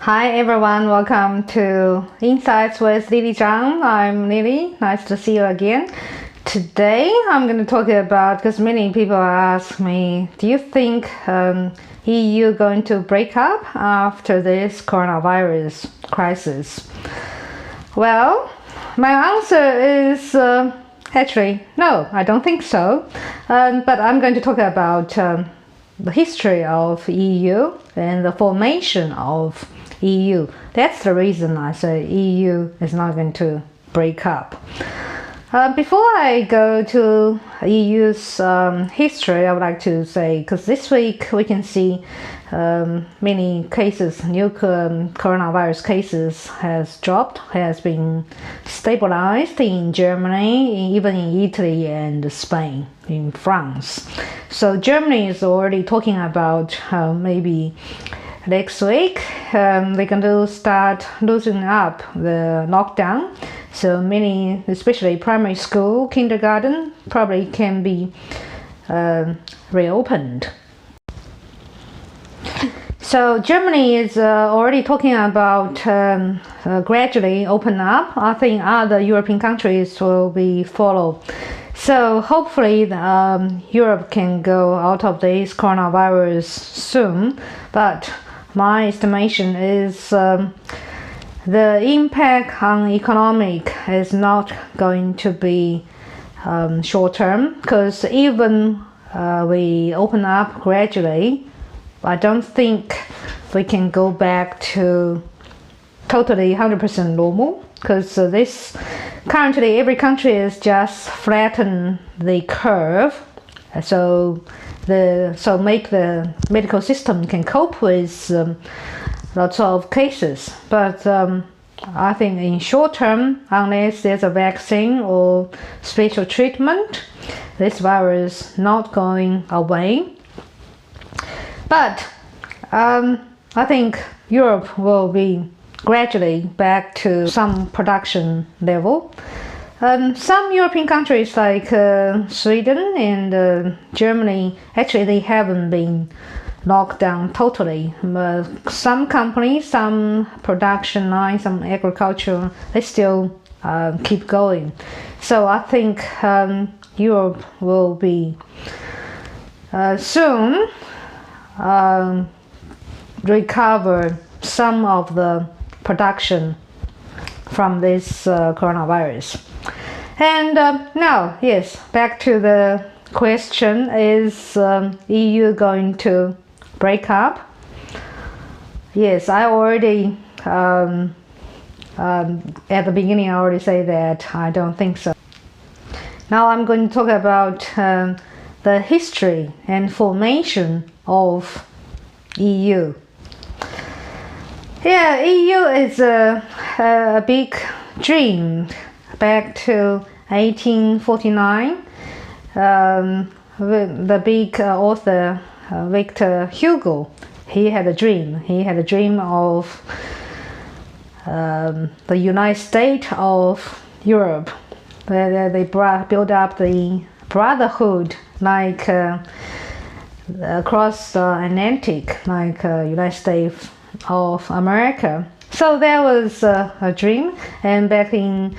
Hi everyone, welcome to Insights with Lily Zhang. I'm Lily, nice to see you again. Today I'm going to talk about, because many people ask me, do you think EU going to break up after this coronavirus crisis? Well, my answer is actually no, I don't think so. But I'm going to talk about the history of EU and the formation of EU. That's the reason I say EU is not going to break up. Before I go to EU's history, I would like to say, because this week we can see many cases, new coronavirus cases has dropped, has been stabilized in Germany, even in Italy and Spain, in France. So Germany is already talking about maybe next week they're going to start loosening up the lockdown. So many, especially primary school, kindergarten, probably can be reopened. So Germany is already talking about gradually open up. I think other European countries will be followed. So hopefully Europe can go out of this coronavirus soon. But my estimation is the impact on economic is not going to be short term, because even we open up gradually, I don't think we can go back to totally 100% normal, because this currently every country is just flatten the curve, so make the medical system can cope with lots of cases. But I think in short term, unless there's a vaccine or special treatment, this virus not going away. But I think Europe will be gradually back to some production level. Some European countries like Sweden and Germany, actually they haven't been locked down totally. Some companies, some production lines, some agriculture, they still keep going. So I think Europe will be soon recover some of the production from this coronavirus. And now, yes, back to the question, is EU going to break up? Yes, I already at the beginning I already say that I don't think so. Now I'm going to talk about the history and formation of EU. Yeah, EU is a big dream. Back to 1849, the big author Victor Hugo, he had a dream. He had a dream of the United States of Europe, where they built up the brotherhood, like across the Atlantic, like United States of America. So there was a dream, and back in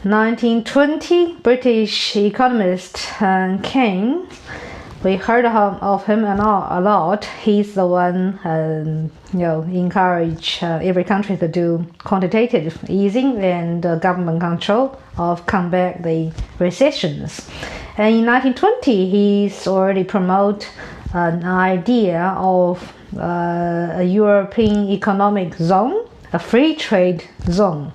1920, British economist Keynes, we heard of him a lot. He's the one encourage every country to do quantitative easing and government control of combat the recessions. And in 1920, he's already promote an idea of a European economic zone, a free trade zone.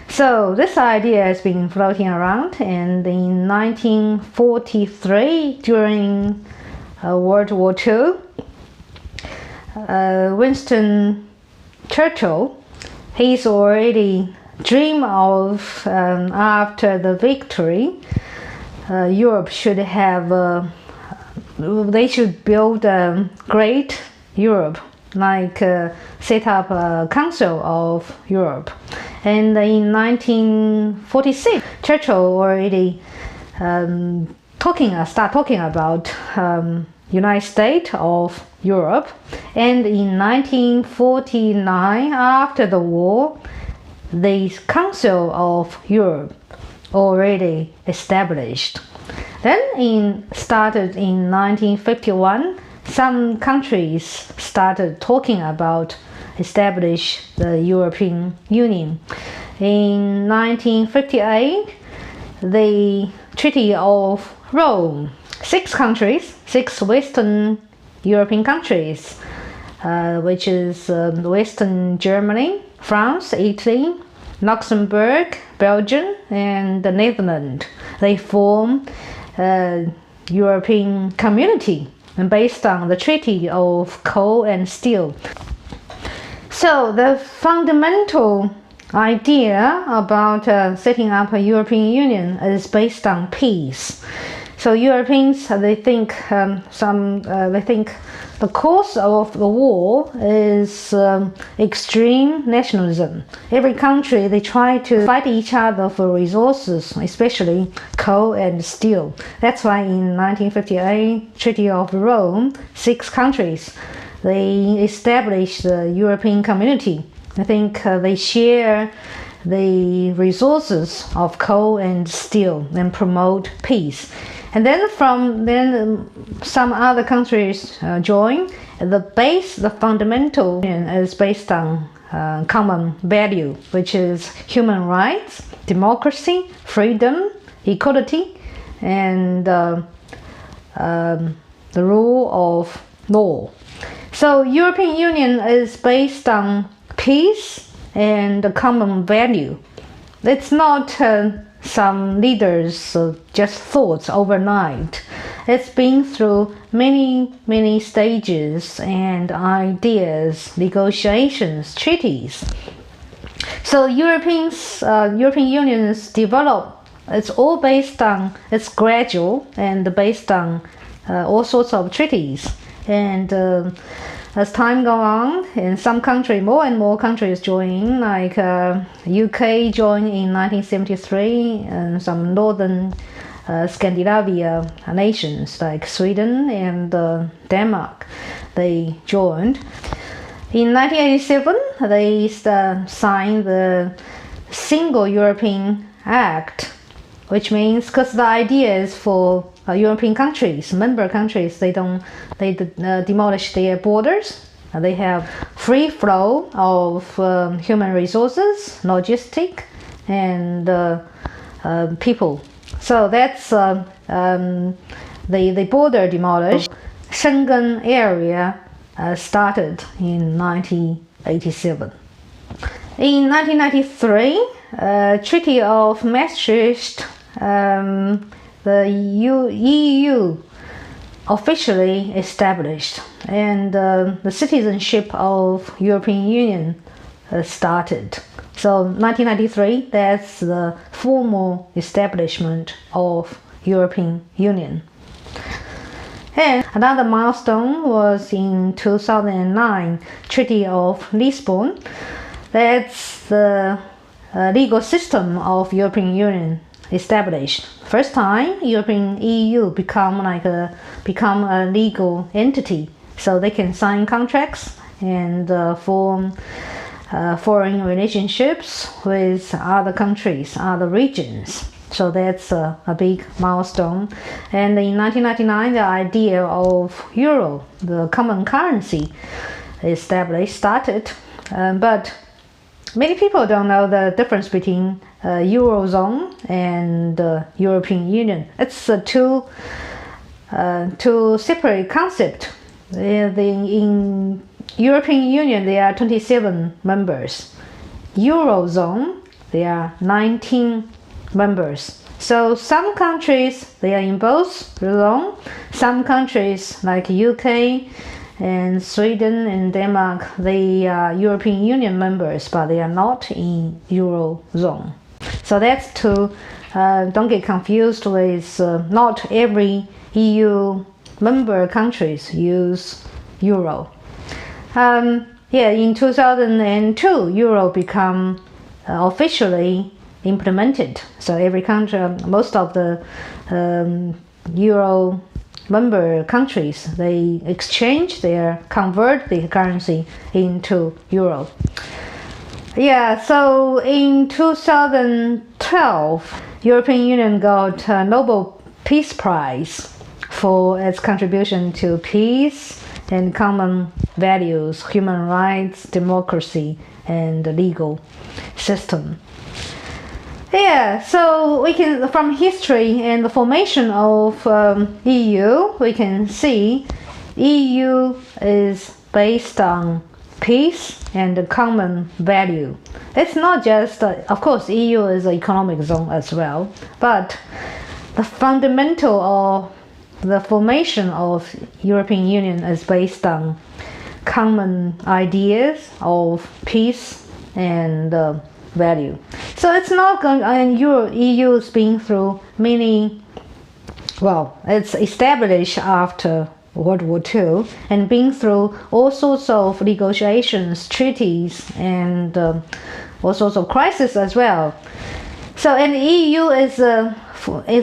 So this idea has been floating around, and in 1943, during World War II, Winston Churchill, he's already dreamed of after the victory, Europe should have, they should build a great Europe, like set up a Council of Europe. And in 1946, Churchill already start talking about United States of Europe, And in 1949, after the war, the Council of Europe already established. Then started in 1951, some countries started talking about establish the European Union. In 1958, the Treaty of Rome, 6 countries, 6 Western European countries, which is Western Germany, France, Italy, Luxembourg, Belgium, and the Netherlands. They form a European community based on the Treaty of Coal and Steel. So the fundamental idea about setting up a European Union is based on peace. So Europeans, they think the cause of the war is extreme nationalism. Every country, they try to fight each other for resources, especially coal and steel. That's why in 1958, Treaty of Rome, 6 countries, they established the European community. I think they share the resources of coal and steel and promote peace. And then some other countries join. The fundamental is based on common value, which is human rights, democracy, freedom, equality, and the rule of law. So European Union is based on peace and common value. It's not some leaders just thoughts overnight. It's been through many stages and ideas, negotiations, treaties. So European Union's develop. It's all based on, it's gradual and based on all sorts of treaties. And as time goes on, in some countries, more and more countries join, like UK joined in 1973, and some northern Scandinavia nations like Sweden and Denmark, they joined. In 1987, they signed the Single European Act, which means, because the idea is for European countries, member countries, they demolish their borders. They have free flow of human resources, logistic, and people. So that's the border demolished. Schengen area started in 1987. In 1993, Treaty of Maastricht, the EU officially established, and the citizenship of European Union started. So 1993, that's the formal establishment of European Union. And another milestone was in 2009, Treaty of Lisbon. That's the legal system of European Union established. First time European EU become a legal entity, so they can sign contracts and form foreign relationships with other countries, other regions. So that's a big milestone. And in 1999, the idea of euro, the common currency, started. But many people don't know the difference between Eurozone and European Union. It's two separate concepts. In European Union, there are 27 members. Eurozone, there are 19 members. So some countries, they are in both zone. Some countries like UK and Sweden and Denmark, they are European Union members, but they are not in Eurozone. So that's to don't get confused with not every EU member countries use euro. In 2002, euro become officially implemented. So every country, most of the euro member countries, they convert the currency into euro. Yeah, so in 2012, European Union got a Nobel Peace Prize for its contribution to peace and common values, human rights, democracy, and the legal system. Yeah, so we can, from history and the formation of EU, we can see EU is based on peace and a common value. It's not just, of course, EU is an economic zone as well, but the fundamental of the formation of European Union is based on common ideas of peace and value. So it's not going, and EU is being through many, well, it's established after World War II and been through all sorts of negotiations, treaties, and all sorts of crises as well. So, and the EU is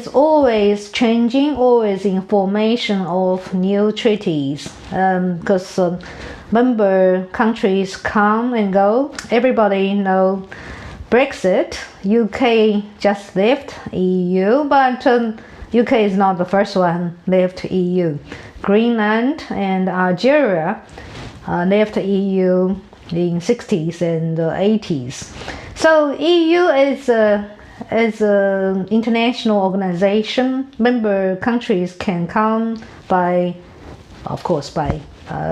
always changing, always in formation of new treaties, because member countries come and go. Everybody know Brexit. UK just left EU, but UK is not the first one left EU. Greenland and Algeria left EU in 60s and 80s. So EU is an international organization. Member countries can come by, of course, by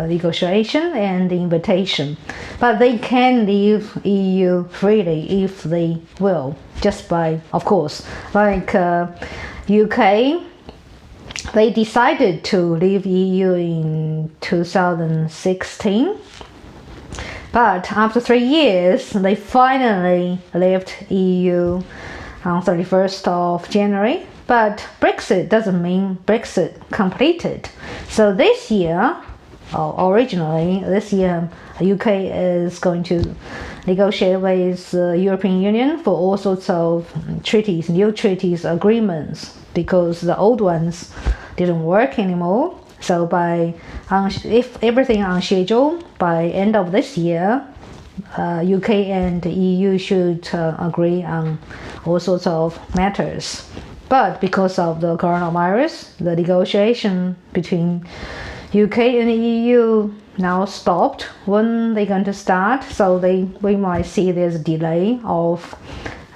negotiation and invitation, but they can leave EU freely if they will, just by, of course, like UK, they decided to leave EU in 2016, but after 3 years they finally left EU on 31st of January. But Brexit doesn't mean Brexit completed. So this year, originally this year, UK is going to negotiate with the European Union for all sorts of treaties, new treaties, agreements, because the old ones didn't work anymore. So if everything on schedule, by end of this year, UK and EU should agree on all sorts of matters. But because of the coronavirus, the negotiation between UK and EU now stopped. When they're going to start, so we might see there's a delay of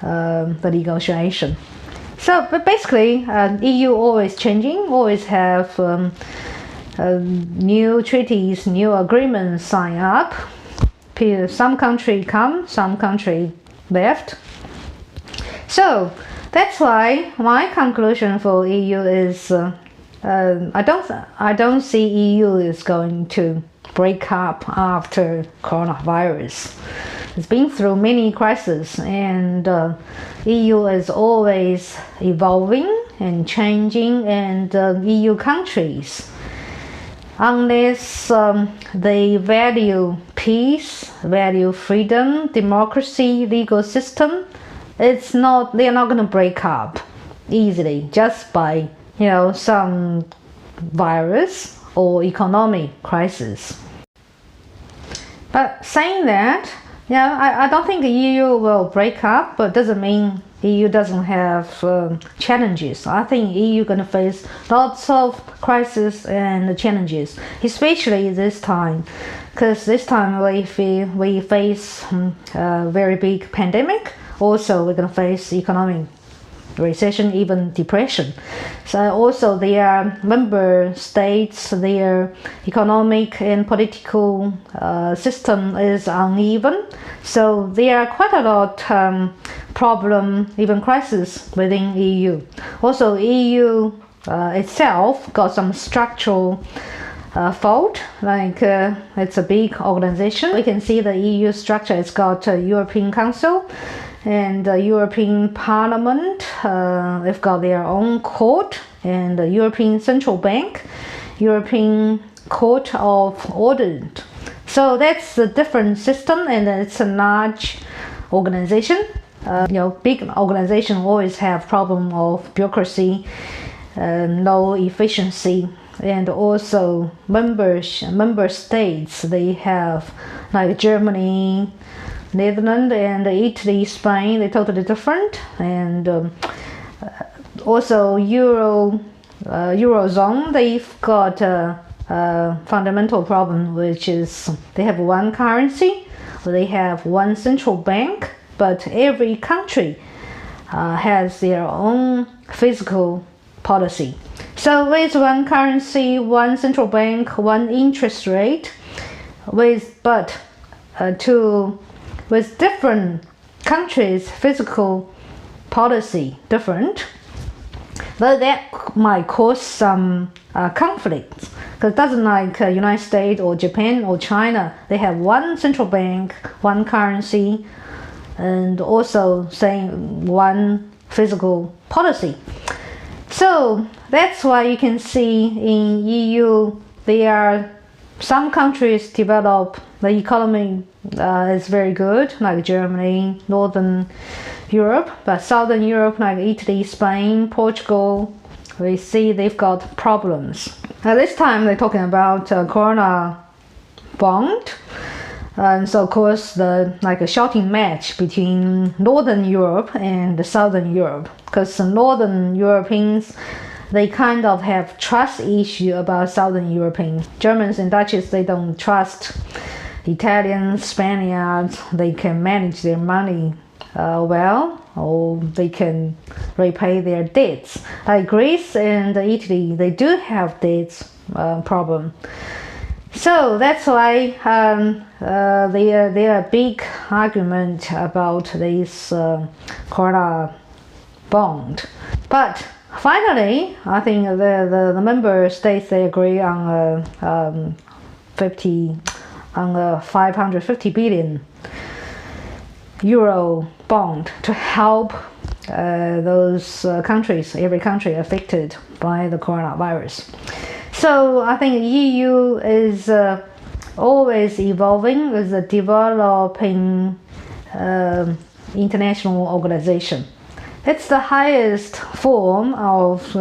the negotiation. So, but basically, EU always changing, always have new treaties, new agreements sign up. Some country come, some country left. So that's why my conclusion for EU is I don't see EU is going to break up after coronavirus. It's been through many crises, and EU is always evolving and changing, and EU countries, unless they value peace, value freedom, democracy, legal system, they're not going to break up easily just by some virus or economic crisis. But saying that, I don't think the EU will break up, but doesn't mean EU doesn't have challenges. I think EU going to face lots of crises and challenges, especially this time, because this time we face a very big pandemic. Also, we're going to face economic recession, even depression. So also their member states, their economic and political system is uneven. So there are quite a lot problem, even crisis within EU. Also EU itself got some structural fault, like it's a big organization. We can see the EU structure. It's got a European Council and the European Parliament. They've got their own court, and the European Central Bank, European Court of Audit. So that's a different system, and it's a large organization. Big organization always have problem of bureaucracy, low efficiency. and also member states. They have like Germany, Netherlands, and Italy, Spain. They're totally different, and also Eurozone. They've got a fundamental problem, which is they have one currency, they have one central bank, but every country has their own fiscal policy. So with one currency, one central bank, one interest rate, with different countries' fiscal policy different, but that might cause some conflicts, because it doesn't like United States or Japan or China. They have one central bank, one currency, and also saying one fiscal policy. So that's why you can see in EU there are some countries develop, the economy is very good, like Germany, Northern Europe, but Southern Europe, like Italy, Spain, Portugal, we see they've got problems. This time they're talking about Corona bond. And so of course like a shouting match between Northern Europe and Southern Europe, because the Northern Europeans, they kind of have trust issue about Southern Europeans. Germans and Dutchies, they don't trust Italians, Spaniards. They can manage their money well, or they can repay their debts. Like Greece and Italy, they do have debts problem. So that's why there are big argument about this Corona bond. But finally, I think the member states, they agree on 550 billion euro bond to help those countries, every country affected by the coronavirus. So I think EU is always evolving, is a developing international organization. It's the highest form of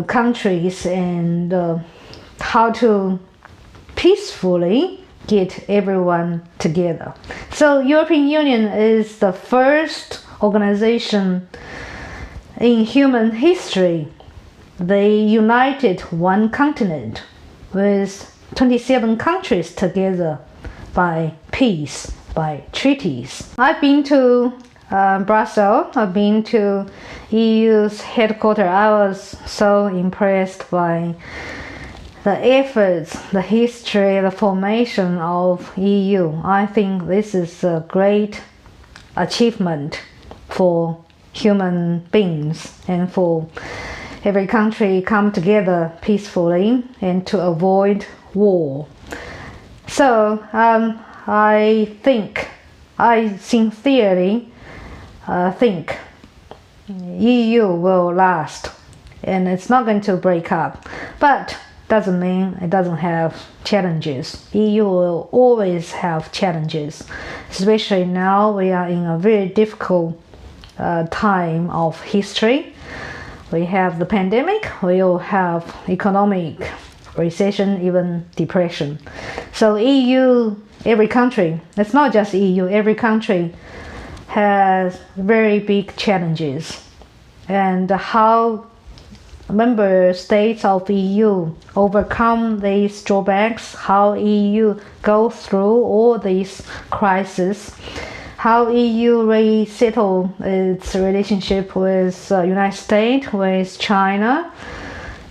countries and how to peacefully get everyone together. So European Union is the first organization in human history. They united one continent with 27 countries together by peace, by treaties. I've been to Brussels, I've been to EU's headquarter. I was so impressed by the efforts, the history, the formation of EU. I think this is a great achievement for human beings and for every country come together peacefully and to avoid war. So I sincerely think EU will last, and it's not going to break up. But doesn't mean it doesn't have challenges. EU will always have challenges, especially now we are in a very difficult time of history. We have the pandemic, we will have economic recession, even depression. So EU, every country, it's not just EU, every country has very big challenges. And how member states of EU overcome these drawbacks, how EU go through all these crises, how EU resettle its relationship with United States, with China,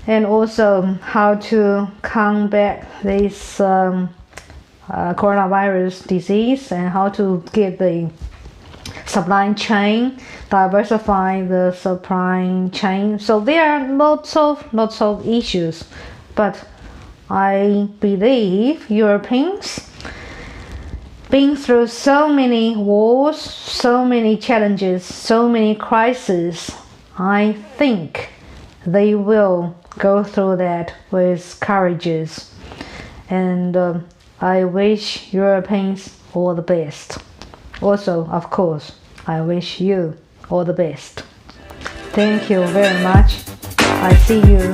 and also how to combat this coronavirus disease, and how to get the supply chain, diversify the supply chain. So there are lots of issues, but I believe Europeans been through so many wars, so many challenges, so many crises. I think they will go through that with courage, and I wish Europeans all the best. Also, of course, I wish you all the best. Thank you very much. I see you